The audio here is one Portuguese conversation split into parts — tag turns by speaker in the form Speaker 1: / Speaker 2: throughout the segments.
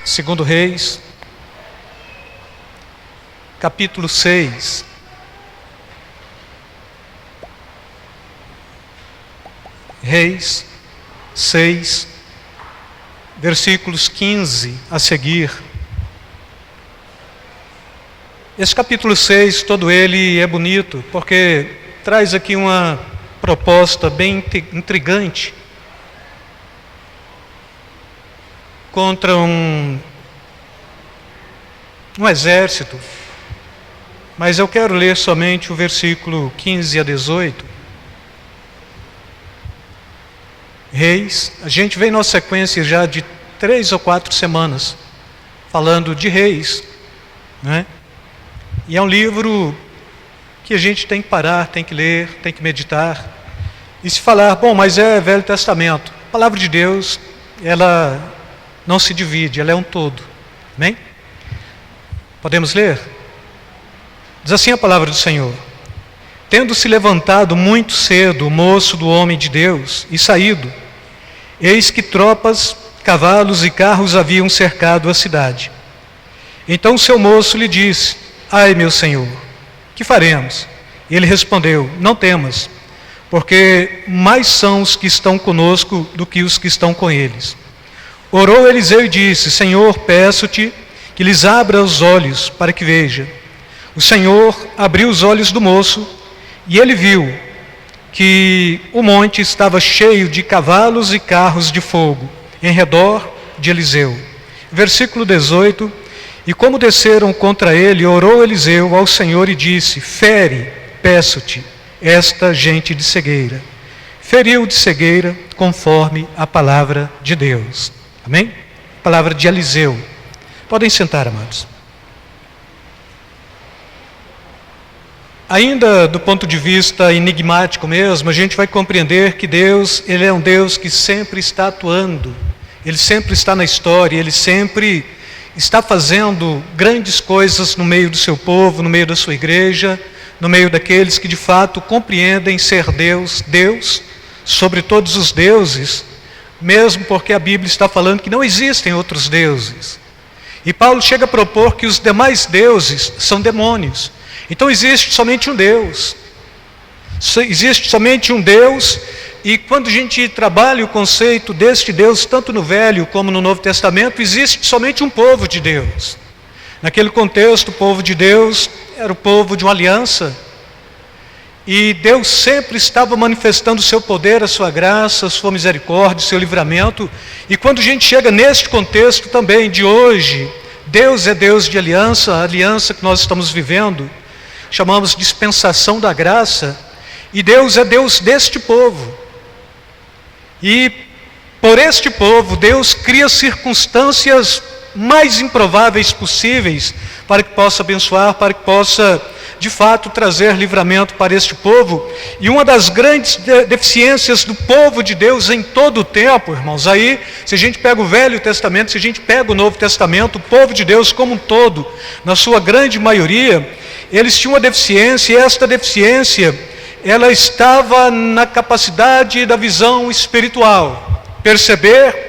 Speaker 1: Segundo Reis, capítulo 6. Reis 6, versículos 15 a seguir. Esse capítulo 6, todo ele é bonito, porque traz aqui uma proposta bem intrigante contra um exército. Mas eu quero ler somente o versículo 15 a 18. Reis, a gente vem numa sequência já de 3 ou 4 semanas falando de reis, né? E é um livro que a gente tem que parar, tem que ler, tem que meditar e se falar, bom, mas é Velho Testamento. A palavra de Deus, ela não se divide, ela é um todo. Amém? Podemos ler? Diz assim a palavra do Senhor: tendo-se levantado muito cedo o moço do homem de Deus e saído, eis que tropas, cavalos e carros haviam cercado a cidade. Então o seu moço lhe disse: ai, meu senhor, que faremos? E ele respondeu: não temas, porque mais são os que estão conosco do que os que estão com eles. Orou Eliseu e disse: Senhor, peço-te que lhes abra os olhos para que veja. O Senhor abriu os olhos do moço e ele viu que o monte estava cheio de cavalos e carros de fogo em redor de Eliseu. Versículo 18: e como desceram contra ele, orou Eliseu ao Senhor e disse: fere, peço-te, esta gente de cegueira. Feriu de cegueira conforme a palavra de Deus. Amém? Palavra de Eliseu. Podem sentar, amados. Ainda do ponto de vista enigmático mesmo, a gente vai compreender que Deus, Ele é um Deus que sempre está atuando, Ele sempre está na história, Ele sempre está fazendo grandes coisas no meio do seu povo, no meio da sua igreja, no meio daqueles que de fato compreendem ser Deus, Deus sobre todos os deuses, mesmo porque a Bíblia está falando que não existem outros deuses. E Paulo chega a propor que os demais deuses são demônios. Então existe somente um Deus. Existe somente um Deus, e quando a gente trabalha o conceito deste Deus, tanto no Velho como no Novo Testamento, existe somente um povo de Deus. Naquele contexto, o povo de Deus era o povo de uma aliança, e Deus sempre estava manifestando o seu poder, a sua graça, a sua misericórdia, o seu livramento. E quando a gente chega neste contexto também de hoje, Deus é Deus de aliança, a aliança que nós estamos vivendo, chamamos dispensação da graça, e Deus é Deus deste povo. E por este povo, Deus cria circunstâncias mais improváveis possíveis para que possa abençoar, para que possa de fato trazer livramento para este povo. E uma das grandes deficiências do povo de Deus em todo o tempo, irmãos, aí se a gente pega o Velho Testamento, se a gente pega o Novo Testamento, o povo de Deus como um todo, na sua grande maioria, eles tinham uma deficiência, e esta deficiência, ela estava na capacidade da visão espiritual, perceber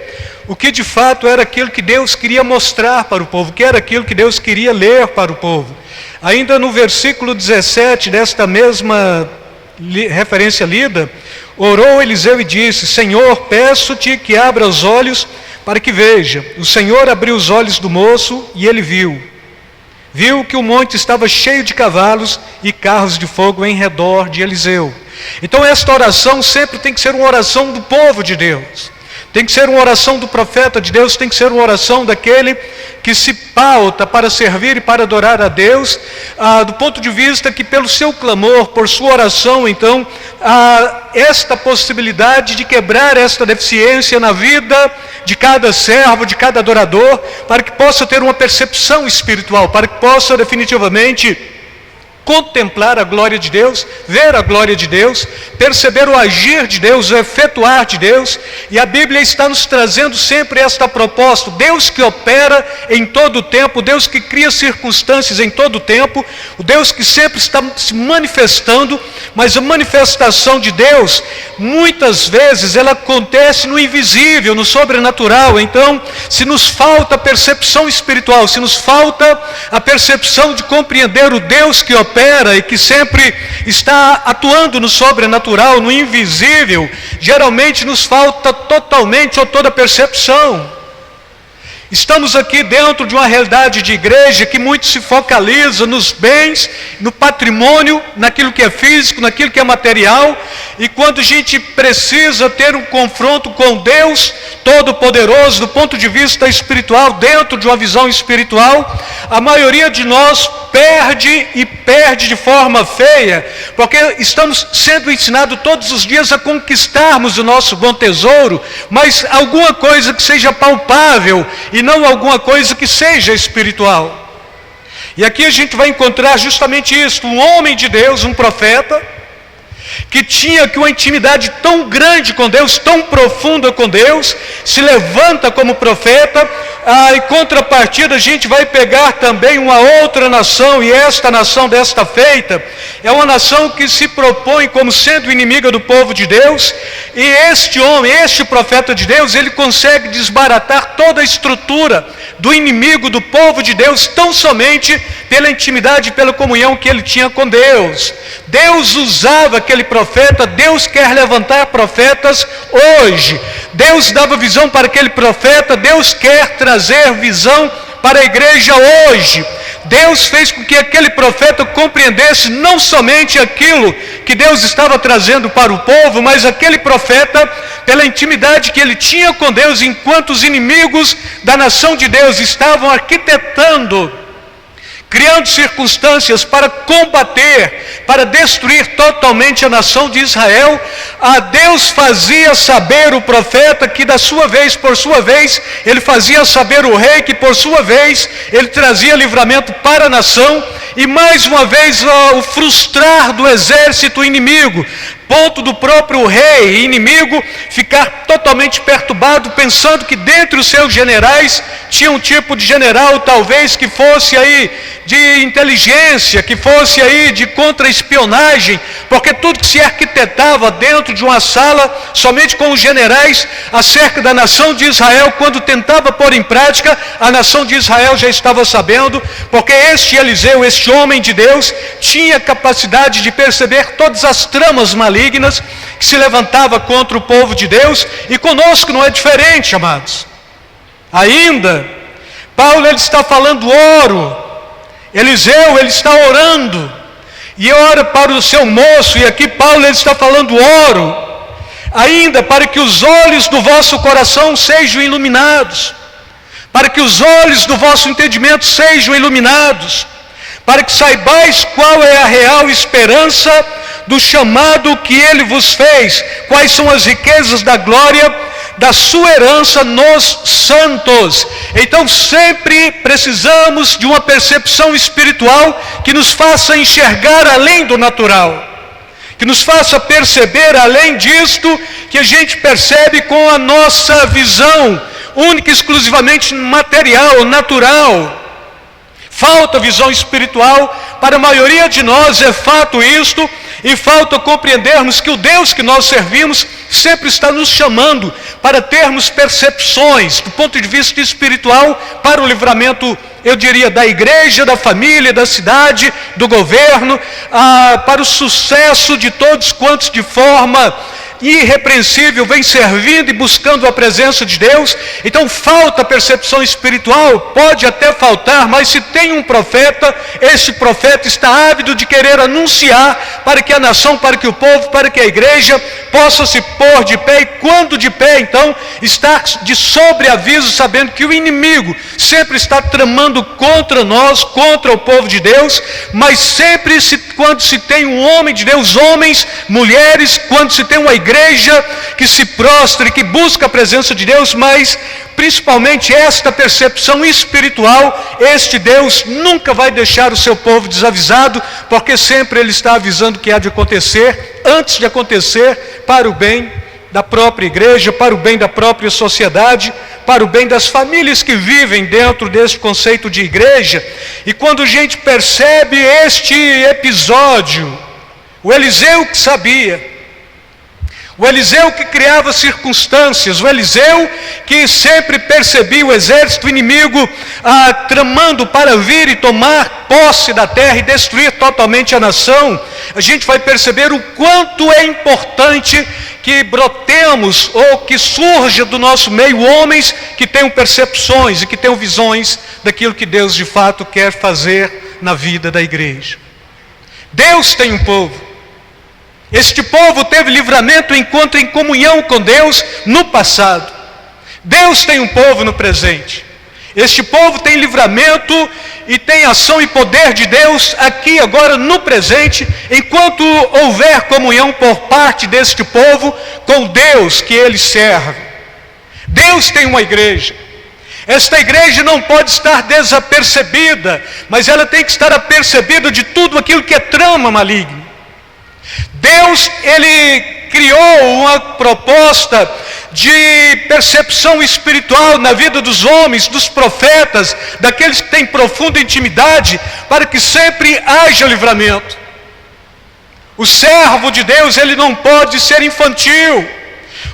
Speaker 1: o que de fato era aquilo que Deus queria mostrar para o povo, que era aquilo que Deus queria ler para o povo. Ainda no versículo 17 desta mesma referência lida, orou Eliseu e disse: Senhor, peço-te que abra os olhos para que veja. O Senhor abriu os olhos do moço e ele viu que o monte estava cheio de cavalos e carros de fogo em redor de Eliseu. Então esta oração sempre tem que ser uma oração do povo de Deus. Tem que ser uma oração do profeta de Deus, tem que ser uma oração daquele que se pauta para servir e para adorar a Deus, do ponto de vista que pelo seu clamor, por sua oração, então, há esta possibilidade de quebrar esta deficiência na vida de cada servo, de cada adorador, para que possa ter uma percepção espiritual, para que possa definitivamente contemplar a glória de Deus, ver a glória de Deus, perceber o agir de Deus, o efetuar de Deus. E a Bíblia está nos trazendo sempre esta proposta: Deus que opera em todo o tempo, Deus que cria circunstâncias em todo o tempo, o Deus que sempre está se manifestando. Mas a manifestação de Deus, muitas vezes, ela acontece no invisível, no sobrenatural. Então, se nos falta a percepção espiritual, se nos falta a percepção de compreender o Deus que opera e que sempre está atuando no sobrenatural, no invisível, geralmente nos falta totalmente ou toda a percepção. Estamos aqui dentro de uma realidade de igreja que muito se focaliza nos bens, no patrimônio, naquilo que é físico, naquilo que é material. E quando a gente precisa ter um confronto com Deus Todo-Poderoso, do ponto de vista espiritual, dentro de uma visão espiritual, a maioria de nós perde e perde de forma feia, porque estamos sendo ensinados todos os dias a conquistarmos o nosso bom tesouro, mas alguma coisa que seja palpável e não alguma coisa que seja espiritual. E aqui a gente vai encontrar justamente isso: um homem de Deus, um profeta, que tinha uma intimidade tão grande com Deus, tão profunda com Deus, se levanta como profeta. Em contrapartida, a gente vai pegar também uma outra nação, e esta nação desta feita é uma nação que se propõe como sendo inimiga do povo de Deus. E este homem, este profeta de Deus, ele consegue desbaratar toda a estrutura do inimigo do povo de Deus, tão somente pela intimidade e pela comunhão que ele tinha com Deus. Deus usava aquele profeta, Deus quer levantar profetas hoje. Deus dava visão para aquele profeta, Deus quer trazer visão para a igreja hoje. Deus fez com que aquele profeta compreendesse não somente aquilo que Deus estava trazendo para o povo, mas aquele profeta, pela intimidade que ele tinha com Deus, enquanto os inimigos da nação de Deus estavam arquitetando, criando circunstâncias para combater, para destruir totalmente a nação de Israel, a Deus fazia saber o profeta que da sua vez, por sua vez, ele fazia saber o rei que por sua vez, ele trazia livramento para a nação. E mais uma vez o frustrar do exército inimigo, ponto do próprio rei inimigo ficar totalmente perturbado, pensando que dentre os seus generais tinha um tipo de general talvez que fosse aí de inteligência, que fosse aí de contra-espionagem, porque tudo que se arquitetava dentro de uma sala, somente com os generais, acerca da nação de Israel, quando tentava pôr em prática, a nação de Israel já estava sabendo, porque este Eliseu, este homem de Deus, tinha capacidade de perceber todas as tramas malignas que se levantava contra o povo de Deus. E conosco não é diferente, amados. Ainda, Paulo ele está falando oro, Eliseu ele está orando, e ora para o seu moço, e aqui Paulo ele está falando oro, ainda para que os olhos do vosso coração sejam iluminados, para que os olhos do vosso entendimento sejam iluminados, para que saibais qual é a real esperança do chamado que ele vos fez, quais são as riquezas da glória da sua herança nos santos. Então sempre precisamos de uma percepção espiritual que nos faça enxergar além do natural, que nos faça perceber além disto que a gente percebe com a nossa visão única e exclusivamente material, natural. Falta visão espiritual para a maioria de nós, é fato isto, e falta compreendermos que o Deus que nós servimos sempre está nos chamando para termos percepções do ponto de vista espiritual para o livramento, eu diria, da igreja, da família, da cidade, do governo, para o sucesso de todos quantos de forma irrepreensível vem servindo e buscando a presença de Deus. Então falta percepção espiritual, pode até faltar, mas se tem um profeta, esse profeta está ávido de querer anunciar para que a nação, para que o povo, para que a igreja possa se pôr de pé, e quando de pé, então, estar de sobreaviso, sabendo que o inimigo sempre está tramando contra nós, contra o povo de Deus, mas sempre quando se tem um homem de Deus, homens, mulheres, quando se tem uma igreja que se prostra e que busca a presença de Deus, mas principalmente esta percepção espiritual, este Deus nunca vai deixar o seu povo desavisado, porque sempre Ele está avisando o que há de acontecer, antes de acontecer, para o bem da própria igreja, para o bem da própria sociedade, para o bem das famílias que vivem dentro desse conceito de igreja. E quando a gente percebe este episódio, o Eliseu que sabia, o Eliseu que criava circunstâncias, o Eliseu que sempre percebia o exército inimigo tramando para vir e tomar posse da terra e destruir totalmente a nação, a gente vai perceber o quanto é importante que brotemos ou que surja do nosso meio homens que tenham percepções e que tenham visões daquilo que Deus de fato quer fazer na vida da igreja. Deus tem um povo. Este povo teve livramento enquanto em comunhão com Deus no passado. Deus tem um povo no presente. Este povo tem livramento e tem ação e poder de Deus aqui agora no presente, enquanto houver comunhão por parte deste povo com Deus que ele serve. Deus tem uma igreja. Esta igreja não pode estar desapercebida, mas ela tem que estar apercebida de tudo aquilo que é trama maligna. Deus, Ele criou uma proposta de percepção espiritual na vida dos homens, dos profetas, daqueles que têm profunda intimidade, para que sempre haja livramento. O servo de Deus, ele não pode ser infantil.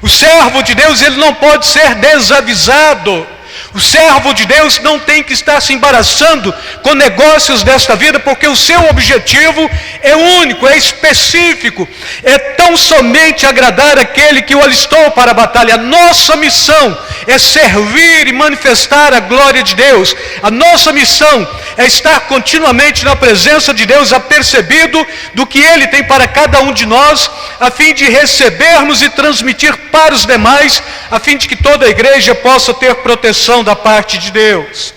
Speaker 1: O servo de Deus, ele não pode ser desavisado. O servo de Deus não tem que estar se embaraçando com negócios desta vida, porque o seu objetivo é único, é específico, é tão somente agradar aquele que o alistou para a batalha. A nossa missão é servir e manifestar a glória de Deus. A nossa missão é estar continuamente na presença de Deus, apercebido do que Ele tem para cada um de nós, a fim de recebermos e transmitir para os demais, a fim de que toda a igreja possa ter proteção da parte de Deus.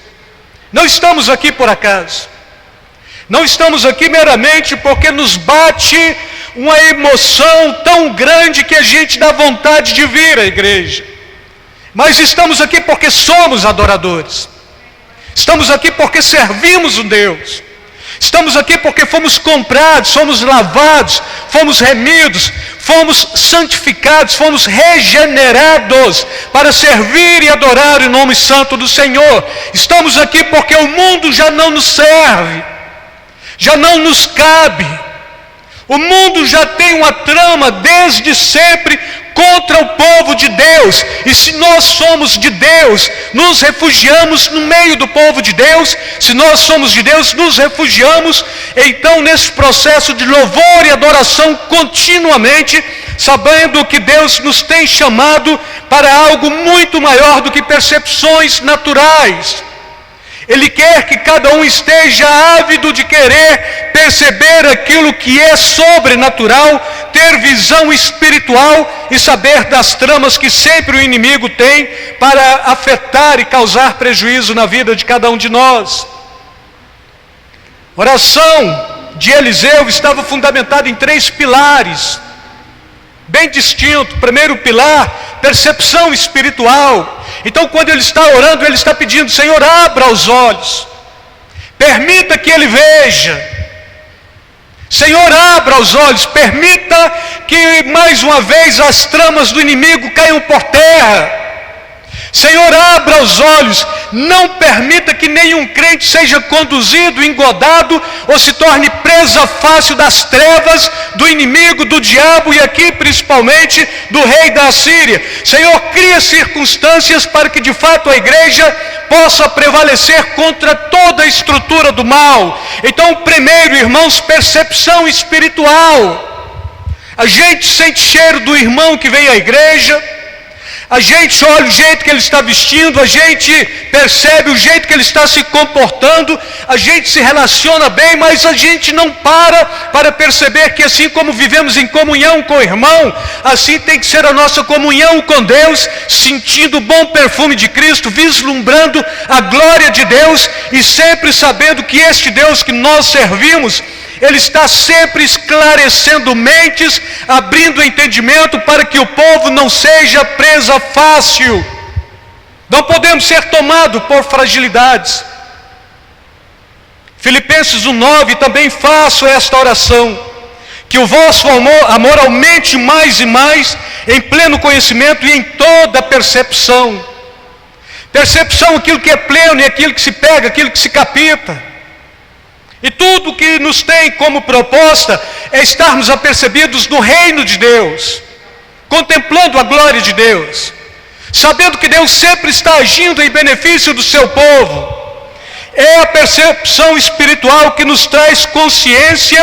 Speaker 1: Não estamos aqui por acaso. Não estamos aqui meramente porque nos bate uma emoção tão grande que a gente dá vontade de vir à igreja. Mas estamos aqui porque somos adoradores. Estamos aqui porque servimos um Deus. Estamos aqui porque fomos comprados, fomos lavados, fomos remidos, fomos santificados, fomos regenerados para servir e adorar o nome santo do Senhor. Estamos aqui porque o mundo já não nos serve, já não nos cabe. O mundo já tem uma trama desde sempre contra o povo de Deus, e se nós somos de Deus, nos refugiamos no meio do povo de Deus. Se nós somos de Deus, nos refugiamos então nesse processo de louvor e adoração continuamente, sabendo que Deus nos tem chamado para algo muito maior do que percepções naturais. Ele quer que cada um esteja ávido de querer perceber aquilo que é sobrenatural, ter visão espiritual e saber das tramas que sempre o inimigo tem para afetar e causar prejuízo na vida de cada um de nós. A oração de Eliseu estava fundamentada em 3 pilares, bem distinto. Primeiro pilar, percepção espiritual. Então, quando ele está orando, ele está pedindo: Senhor, abra os olhos, permita que ele veja. Senhor, abra os olhos, permita que mais uma vez as tramas do inimigo caiam por terra. Senhor, abra os olhos, não permita que nenhum crente seja conduzido, engodado ou se torne presa fácil das trevas, do inimigo, do diabo e aqui principalmente do rei da Assíria. Senhor, cria circunstâncias para que de fato a igreja possa prevalecer contra toda a estrutura do mal. Então, primeiro, irmãos, percepção espiritual. A gente sente cheiro do irmão que vem à igreja, a gente olha o jeito que ele está vestindo, a gente percebe o jeito que ele está se comportando, a gente se relaciona bem, mas a gente não para perceber que assim como vivemos em comunhão com o irmão, assim tem que ser a nossa comunhão com Deus, sentindo o bom perfume de Cristo, vislumbrando a glória de Deus e sempre sabendo que este Deus que nós servimos, Ele está sempre esclarecendo mentes, abrindo entendimento para que o povo não seja presa fácil. Não podemos ser tomados por fragilidades. Filipenses 1:9, também faço esta oração, que o vosso amor aumente mais e mais, em pleno conhecimento e em toda percepção. Percepção, aquilo que é pleno e aquilo que se pega, aquilo que se capta. E tudo que nos tem como proposta é estarmos apercebidos no reino de Deus, contemplando a glória de Deus, sabendo que Deus sempre está agindo em benefício do seu povo. É a percepção espiritual que nos traz consciência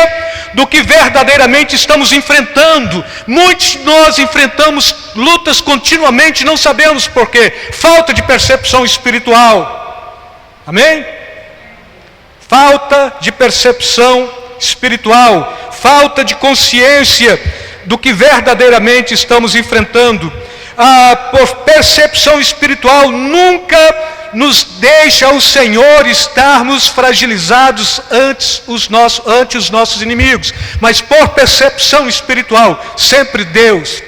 Speaker 1: do que verdadeiramente estamos enfrentando. Muitos de nós enfrentamos lutas continuamente e não sabemos por quê. Falta de percepção espiritual. Amém? Falta de percepção espiritual. Falta de consciência do que verdadeiramente estamos enfrentando. Por percepção espiritual nunca nos deixa o Senhor estarmos fragilizados ante os nossos inimigos. Mas por percepção espiritual, sempre Deus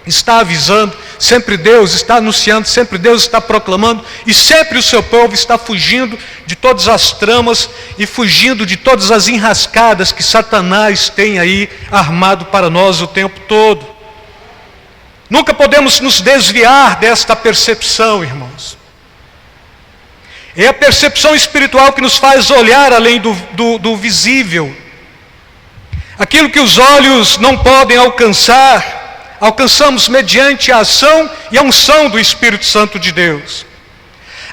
Speaker 1: está avisando, sempre Deus está anunciando, sempre Deus está proclamando, e sempre o seu povo está fugindo de todas as tramas e fugindo de todas as enrascadas que Satanás tem aí armado para nós o tempo todo. Nunca podemos nos desviar desta percepção, irmãos. É a percepção espiritual que nos faz olhar além do visível. Aquilo que os olhos não podem alcançar, alcançamos mediante a ação e a unção do Espírito Santo de Deus.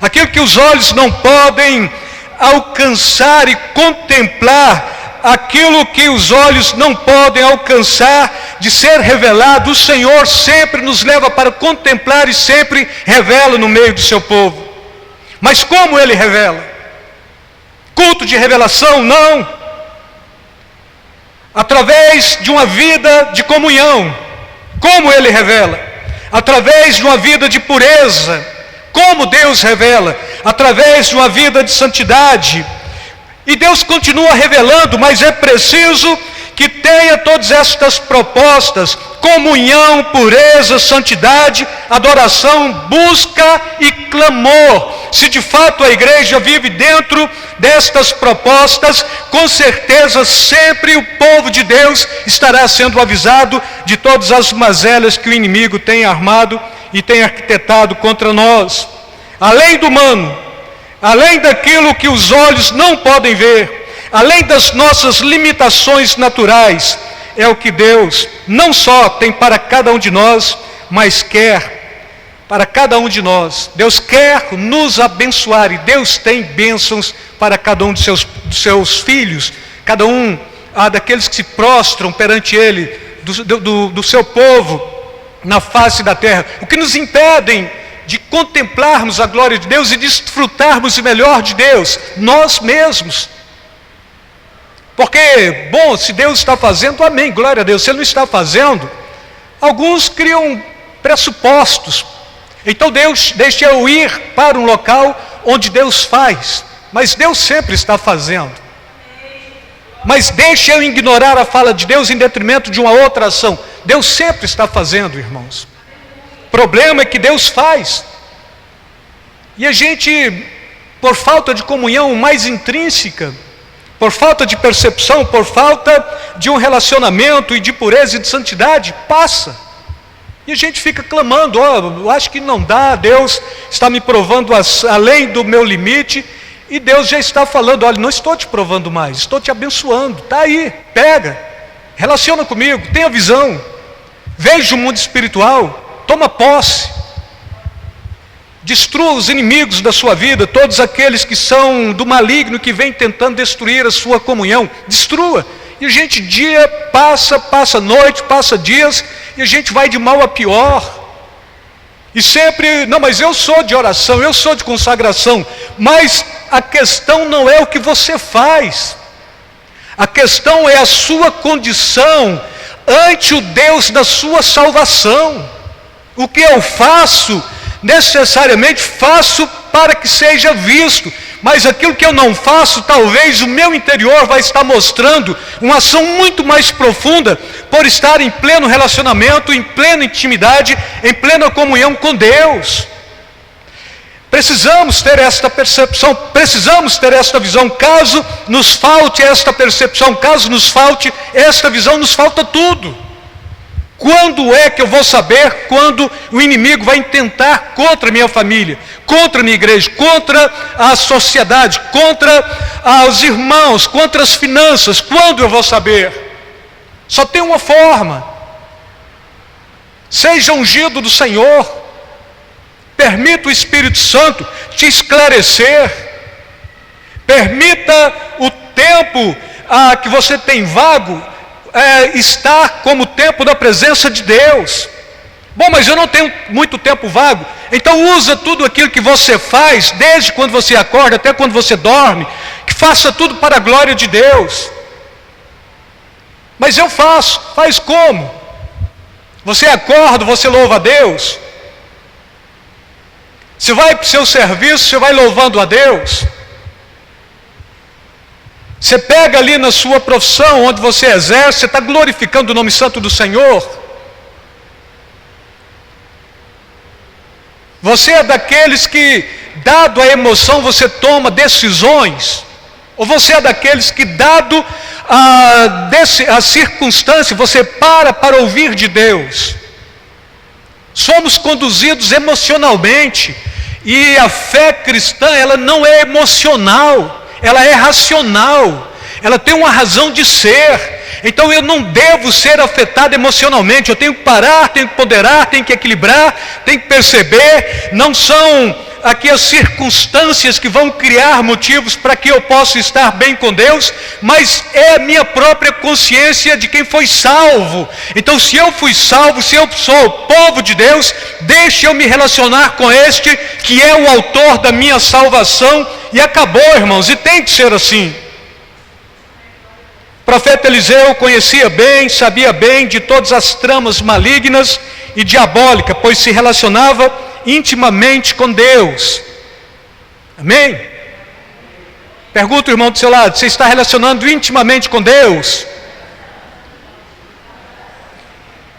Speaker 1: Aquilo que os olhos não podem alcançar e contemplar, aquilo que os olhos não podem alcançar de ser revelado, o Senhor sempre nos leva para contemplar e sempre revela no meio do seu povo. Mas como Ele revela? Culto de revelação? Não. Através de uma vida de comunhão. Como Ele revela? Através de uma vida de pureza. Como Deus revela? Através de uma vida de santidade. E Deus continua revelando, mas é preciso que tenha todas estas propostas: comunhão, pureza, santidade, adoração, busca e clamor. Se de fato a igreja vive dentro destas propostas, com certeza sempre o povo de Deus estará sendo avisado de todas as mazelas que o inimigo tem armado e tem arquitetado contra nós. Além do humano, além daquilo que os olhos não podem ver, além das nossas limitações naturais, é o que Deus não só tem para cada um de nós, mas quer para cada um de nós. Deus quer nos abençoar, e Deus tem bênçãos para cada um dos seus filhos, cada um daqueles que se prostram perante Ele, do seu povo na face da terra. O que nos impedem de contemplarmos a glória de Deus e desfrutarmos o melhor de Deus? Nós mesmos. Porque, bom, se Deus está fazendo, amém, glória a Deus. Se Ele não está fazendo, alguns criam pressupostos. Então Deus deixa eu ir para um local onde Deus faz. Mas Deus sempre está fazendo. Mas deixa eu ignorar a fala de Deus em detrimento de uma outra ação. Deus sempre está fazendo, irmãos. O problema é que Deus faz. E a gente, por falta de comunhão mais intrínseca, por falta de percepção, por falta de um relacionamento e de pureza e de santidade, passa. E a gente fica clamando: eu acho que não dá, Deus está me provando além do meu limite. E Deus já está falando: olha, não estou te provando mais, estou te abençoando. Está aí, pega, relaciona comigo, tenha visão, veja o mundo espiritual, toma posse. Destrua os inimigos da sua vida, todos aqueles que são do maligno, que vem tentando destruir a sua comunhão. Destrua. E a gente, dia passa noite, passa dias, e a gente vai de mal a pior. E sempre, não, mas eu sou de oração, eu sou de consagração. Mas a questão não é o que você faz. A questão é a sua condição ante o Deus da sua salvação. O que eu faço, necessariamente faço para que seja visto, mas aquilo que eu não faço, talvez o meu interior vai estar mostrando uma ação muito mais profunda, por estar em pleno relacionamento, em plena intimidade, em plena comunhão com Deus. Precisamos ter esta percepção, precisamos ter esta visão. Caso nos falte esta percepção, caso nos falte esta visão, nos falta tudo. Quando é que eu vou saber quando o inimigo vai intentar contra a minha família, contra a minha igreja, contra a sociedade, contra os irmãos, contra as finanças? Quando eu vou saber? Só tem uma forma. Seja ungido do Senhor. Permita o Espírito Santo te esclarecer. Permita o tempo que você tem vago estar como tempo da presença de Deus. Bom, mas eu não tenho muito tempo vago. Então usa tudo aquilo que você faz, desde quando você acorda até quando você dorme, que faça tudo para a glória de Deus. Mas eu faço. Faz como? Você acorda, você louva a Deus. Você vai para o seu serviço, você vai louvando a Deus. Você pega ali na sua profissão, onde você exerce, você está glorificando o nome santo do Senhor. Você é daqueles que, dado a emoção, você toma decisões? Ou você é daqueles que, dado a circunstância, você para ouvir de Deus? Somos conduzidos emocionalmente. E a fé cristã, ela não é emocional, ela é racional, ela tem uma razão de ser. Então eu não devo ser afetado emocionalmente, eu tenho que parar, tenho que ponderar, tenho que equilibrar, tenho que perceber. Não são aqui as circunstâncias que vão criar motivos para que eu possa estar bem com Deus, mas é a minha própria consciência de quem foi salvo. Então, se eu fui salvo, se eu sou o povo de Deus, deixe eu me relacionar com este que é o autor da minha salvação, e acabou, irmãos, e tem que ser assim. O profeta Eliseu conhecia bem, sabia bem de todas as tramas malignas e diabólicas, pois se relacionava intimamente com Deus. Amém? Pergunta o irmão do seu lado: você está relacionando intimamente com Deus?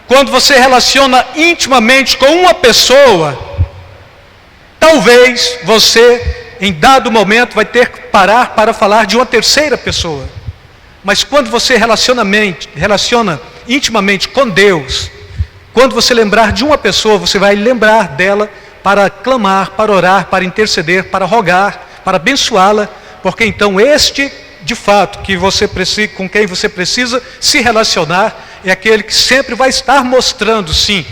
Speaker 1: Quando você relaciona intimamente com uma pessoa, talvez você, em dado momento, vai ter que parar para falar de uma terceira pessoa. Mas quando você relaciona intimamente com Deus, quando você lembrar de uma pessoa, você vai lembrar dela para clamar, para orar, para interceder, para rogar, para abençoá-la, porque então este, de fato, com quem você precisa se relacionar, é aquele que sempre vai estar mostrando, sim,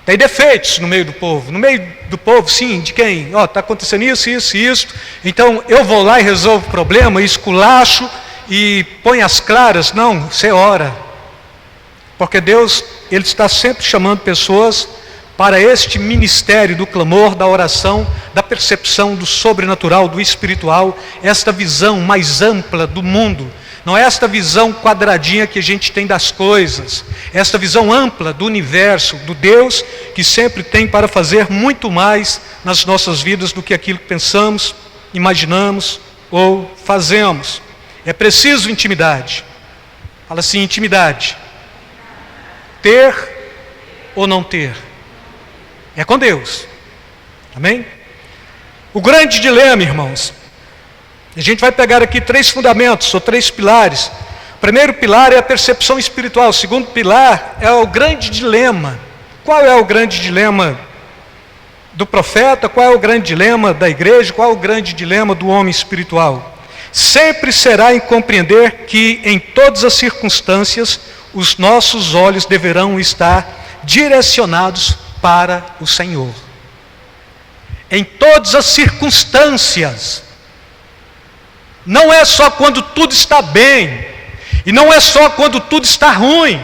Speaker 1: tem defeitos no meio do povo, sim, de quem? Está acontecendo isso, isso e isso, então eu vou lá e resolvo o problema, esculacho e põe as claras. Não, você ora, porque Deus, Ele está sempre chamando pessoas para este ministério do clamor, da oração, da percepção do sobrenatural, do espiritual, esta visão mais ampla do mundo. Não é esta visão quadradinha que a gente tem das coisas, esta visão ampla do universo, do Deus que sempre tem para fazer muito mais nas nossas vidas do que aquilo que pensamos, imaginamos ou fazemos. É preciso intimidade. Fala assim: intimidade. Ter ou não ter? É com Deus. Amém? O grande dilema, irmãos, a gente vai pegar aqui 3 fundamentos, ou 3 pilares. O primeiro pilar é a percepção espiritual. O segundo pilar é o grande dilema. Qual é o grande dilema do profeta? Qual é o grande dilema da igreja? Qual é o grande dilema do homem espiritual? Sempre será em compreender que em todas as circunstâncias os nossos olhos deverão estar direcionados para o Senhor. Em todas as circunstâncias. Não é só quando tudo está bem, e não é só quando tudo está ruim,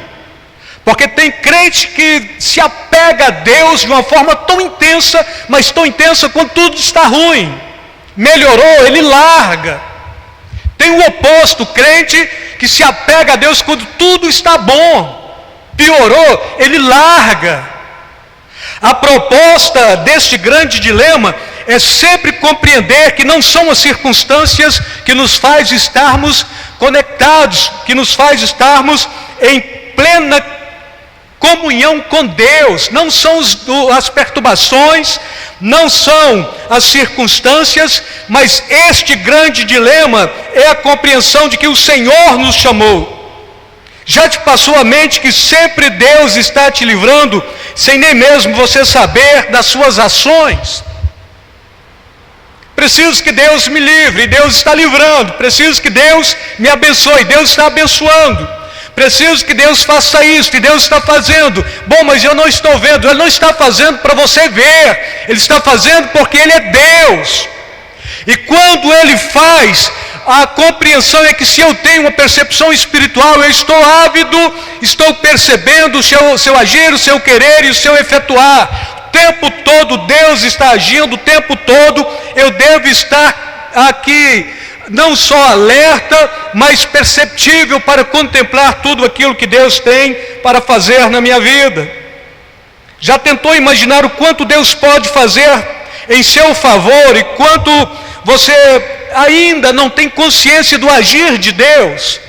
Speaker 1: porque tem crente que se apega a Deus de uma forma tão intensa, mas tão intensa quando tudo está ruim. Melhorou, ele larga. Tem o oposto, o crente que se apega a Deus quando tudo está bom. Piorou, ele larga. A proposta deste grande dilema é sempre compreender que não são as circunstâncias que nos faz estarmos conectados, que nos faz estarmos em plena comunhão com Deus. Não são as perturbações, não são as circunstâncias, mas este grande dilema é a compreensão de que o Senhor nos chamou. Já te passou a mente que sempre Deus está te livrando, sem nem mesmo você saber das suas ações? Preciso que Deus me livre, e Deus está livrando. Preciso que Deus me abençoe, Deus está abençoando. Preciso que Deus faça isso, e Deus está fazendo. Bom, mas eu não estou vendo. Ele não está fazendo para você ver, Ele está fazendo porque Ele é Deus. E quando Ele faz, a compreensão é que se eu tenho uma percepção espiritual, eu estou ávido, estou percebendo o seu agir, o seu querer e o seu efetuar. O tempo todo Deus está agindo, o tempo todo eu devo estar aqui, não só alerta, mas perceptível para contemplar tudo aquilo que Deus tem para fazer na minha vida. Já tentou imaginar o quanto Deus pode fazer em seu favor e quanto você ainda não tem consciência do agir de Deus?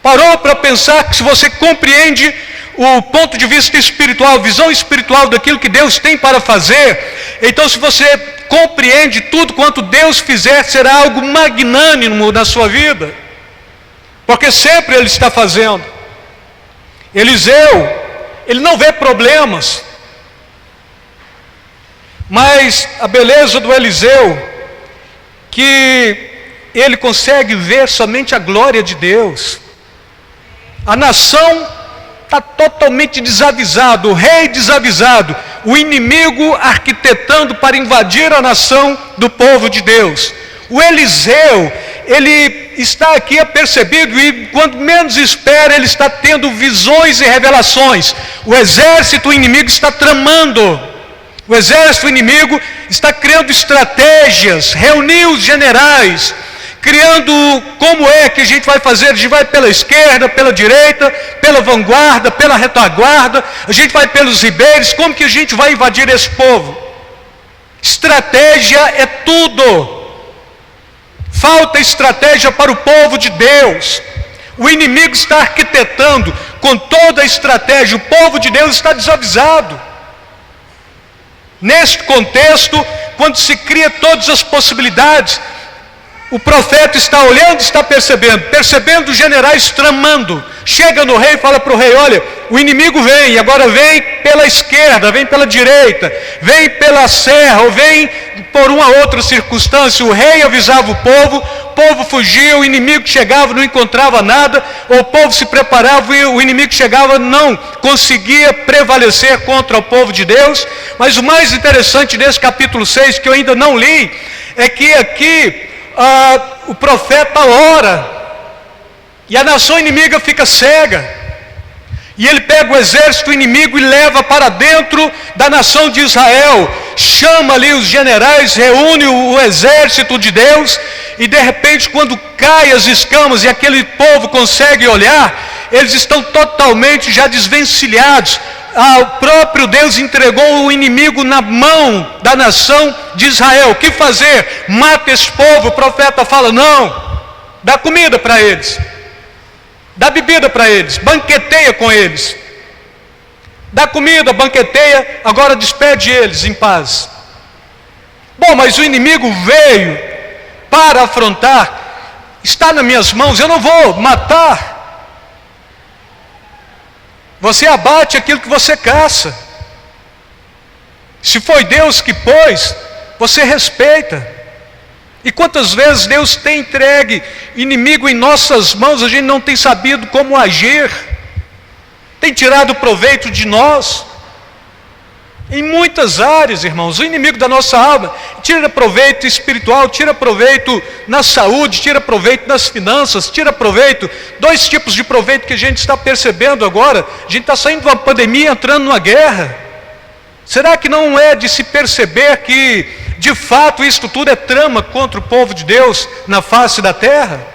Speaker 1: Parou para pensar que se você compreende o ponto de vista espiritual, visão espiritual daquilo que Deus tem para fazer, então se você compreende tudo quanto Deus fizer, será algo magnânimo na sua vida, porque sempre Ele está fazendo. Eliseu, ele não vê problemas, mas a beleza do Eliseu, que ele consegue ver somente a glória de Deus. A nação está totalmente desavisada, o rei desavisado, o inimigo arquitetando para invadir a nação do povo de Deus. O Eliseu, ele está aqui apercebido e quando menos espera, ele está tendo visões e revelações. O exército inimigo está tramando, o exército inimigo está criando estratégias, reuniu os generais, criando como é que a gente vai fazer. A gente vai pela esquerda, pela direita, pela vanguarda, pela retaguarda, a gente vai pelos ribeiros, como que a gente vai invadir esse povo? Estratégia é tudo. Falta estratégia para o povo de Deus. O inimigo está arquitetando com toda a estratégia, o povo de Deus está desavisado. Neste contexto, quando se cria todas as possibilidades, o profeta está olhando, está percebendo os generais tramando. Chega no rei e fala para o rei: olha, o inimigo vem, e agora vem pela esquerda, vem pela direita, vem pela serra, ou vem por uma outra circunstância. O rei avisava o povo fugia, o inimigo chegava, não encontrava nada, o povo se preparava e o inimigo chegava, não conseguia prevalecer contra o povo de Deus. Mas o mais interessante desse capítulo 6, que eu ainda não li, é que aqui o profeta ora e a nação inimiga fica cega, e ele pega o exército inimigo e leva para dentro da nação de Israel, chama ali os generais, reúne o exército de Deus, e de repente, quando cai as escamas e aquele povo consegue olhar, eles estão totalmente já desvencilhados. O próprio Deus entregou o inimigo na mão da nação de Israel. O que fazer? Mata esse povo. O profeta fala: não, dá comida para eles, dá bebida para eles, banqueteia com eles, dá comida, banqueteia, agora despede eles em paz. Bom, mas o inimigo veio para afrontar, está nas minhas mãos, eu não vou matar. Você abate aquilo que você caça. Se foi Deus que pôs, você respeita. E quantas vezes Deus tem entregue inimigo em nossas mãos, a gente não tem sabido como agir, tem tirado proveito de nós. Em muitas áreas, irmãos, o inimigo da nossa alma tira proveito espiritual, tira proveito na saúde, tira proveito nas finanças, tira proveito, dois tipos de proveito que a gente está percebendo agora. A gente está saindo de uma pandemia, entrando numa guerra. Será que não é de se perceber que, de fato, isto tudo é trama contra o povo de Deus na face da terra?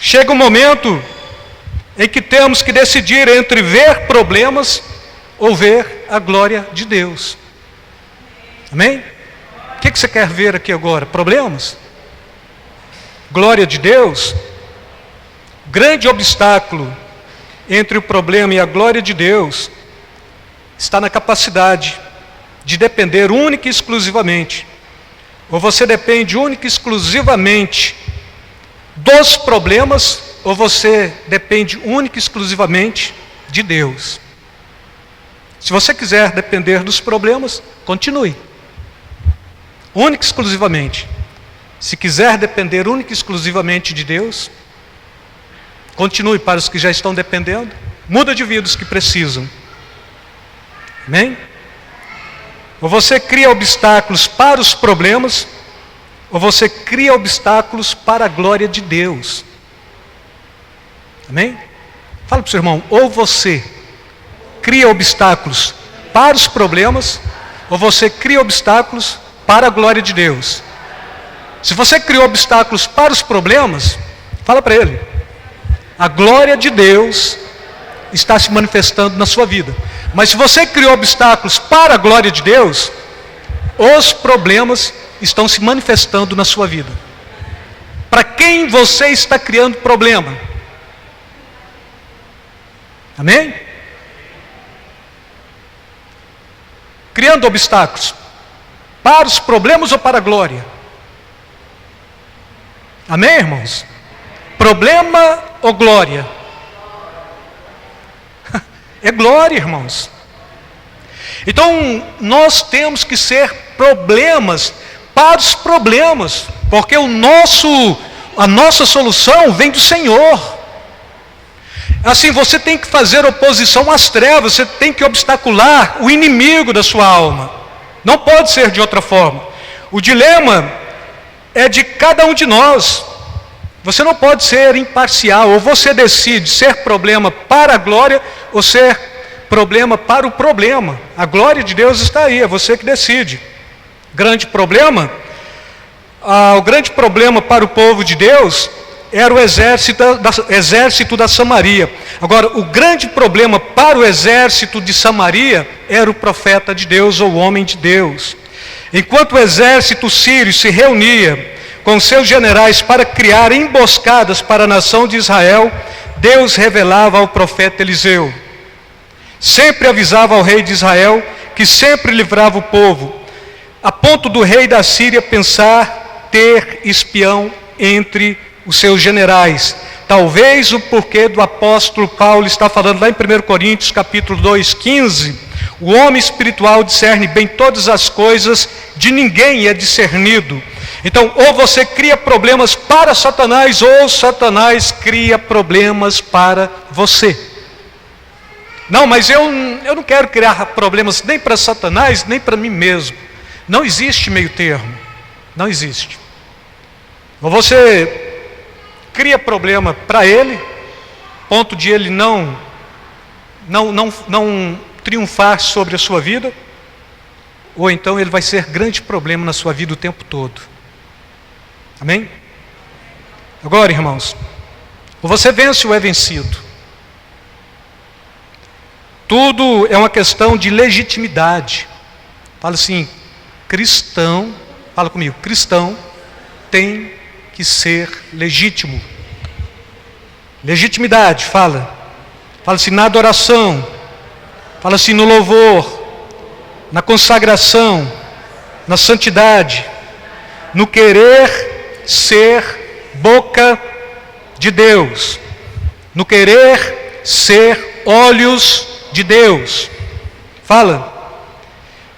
Speaker 1: Chega um momento em que temos que decidir entre ver problemas ou ver a glória de Deus. Amém? O que você quer ver aqui agora? Problemas? Glória de Deus? Grande obstáculo entre o problema e a glória de Deus está na capacidade de depender única e exclusivamente. Ou você depende única e exclusivamente dos problemas, ou você depende única e exclusivamente de Deus. Se você quiser depender dos problemas, continue. Única e exclusivamente. Se quiser depender única e exclusivamente de Deus, continue. Para os que já estão dependendo, muda de vida os que precisam. Amém? Ou você cria obstáculos para os problemas, ou você cria obstáculos para a glória de Deus. Amém? Fala para o seu irmão, ou você cria obstáculos para os problemas, ou você cria obstáculos para a glória de Deus. Se você criou obstáculos para os problemas, fala para ele, a glória de Deus está se manifestando na sua vida. Mas se você criou obstáculos para a glória de Deus, os problemas estão se manifestando na sua vida. Para quem você está criando problema? Amém? Criando obstáculos para os problemas ou para a glória? Amém, irmãos? Problema ou glória? É glória, irmãos. Então, nós temos que ser problemas para os problemas, porque a nossa solução vem do Senhor. Assim, você tem que fazer oposição às trevas, você tem que obstacular o inimigo da sua alma. Não pode ser de outra forma. O dilema é de cada um de nós. Você não pode ser imparcial, ou você decide ser problema para a glória, ou ser problema para o problema. A glória de Deus está aí, é você que decide. Grande problema? O grande problema para o povo de Deus era o exército da Samaria. Agora, o grande problema para o exército de Samaria era o profeta de Deus, ou o homem de Deus. Enquanto o exército sírio se reunia com seus generais para criar emboscadas para a nação de Israel, Deus revelava ao profeta Eliseu. Sempre avisava ao rei de Israel, que sempre livrava o povo, a ponto do rei da Síria pensar ter espião entre os seus generais. Talvez o porquê do apóstolo Paulo está falando lá em 1 Coríntios capítulo 2, 15, o homem espiritual discerne bem todas as coisas, de ninguém é discernido. Então, ou você cria problemas para Satanás, ou Satanás cria problemas para você. Não, mas eu não quero criar problemas nem para Satanás, nem para mim mesmo. Não existe meio termo. Não existe. Ou você cria problema para ele, ponto de ele não triunfar sobre a sua vida, ou então ele vai ser grande problema na sua vida o tempo todo. Amém? Agora, irmãos, ou você vence ou é vencido. Tudo é uma questão de legitimidade. Fala assim, cristão, fala comigo, cristão tem que ser legítimo. Legitimidade, fala. Fala assim, na adoração. Fala assim, no louvor, na consagração, na santidade, no querer ser boca de Deus, no querer ser olhos de Deus. Fala,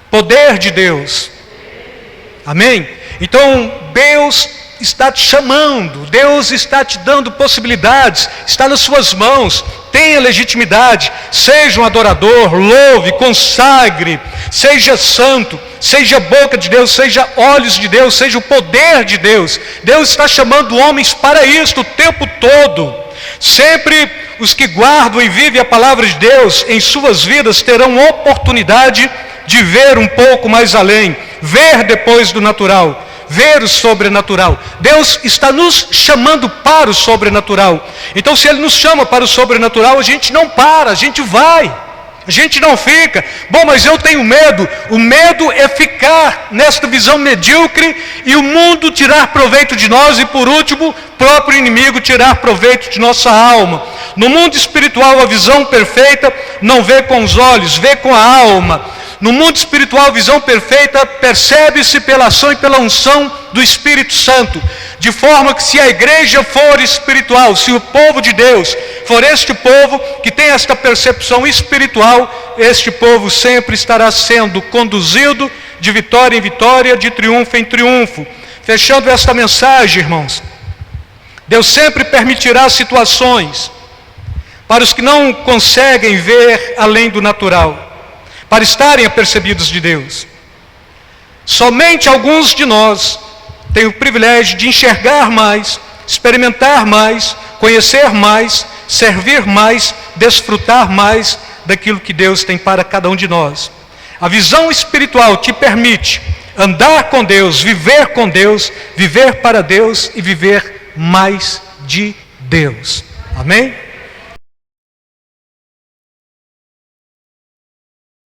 Speaker 1: poder de Deus. Amém? Então Deus está te chamando, Deus está te dando possibilidades, está nas suas mãos. Tenha legitimidade, seja um adorador, louve, consagre, seja santo, seja boca de Deus, seja olhos de Deus, seja o poder de Deus. Deus está chamando homens para isto o tempo todo. Sempre os que guardam e vivem a palavra de Deus em suas vidas terão oportunidade de ver um pouco mais além, ver depois do natural, ver o sobrenatural. Deus está nos chamando para o sobrenatural. Então, se Ele nos chama para o sobrenatural, a gente não para, a gente vai. A gente não fica, bom, mas eu tenho medo. O medo é ficar nesta visão medíocre e o mundo tirar proveito de nós e, por último, o próprio inimigo tirar proveito de nossa alma. No mundo espiritual, a visão perfeita não vê com os olhos, vê com a alma. No mundo espiritual, a visão perfeita percebe-se pela ação e pela unção do Espírito Santo. De forma que se a igreja for espiritual, se o povo de Deus for este povo que tem esta percepção espiritual, este povo sempre estará sendo conduzido de vitória em vitória, de triunfo em triunfo. Fechando esta mensagem, irmãos, Deus sempre permitirá situações para os que não conseguem ver além do natural, para estarem apercebidos de Deus. Somente alguns de nós têm o privilégio de enxergar mais, experimentar mais, conhecer mais, servir mais, desfrutar mais daquilo que Deus tem para cada um de nós. A visão espiritual te permite andar com Deus, viver para Deus e viver mais de Deus. Amém?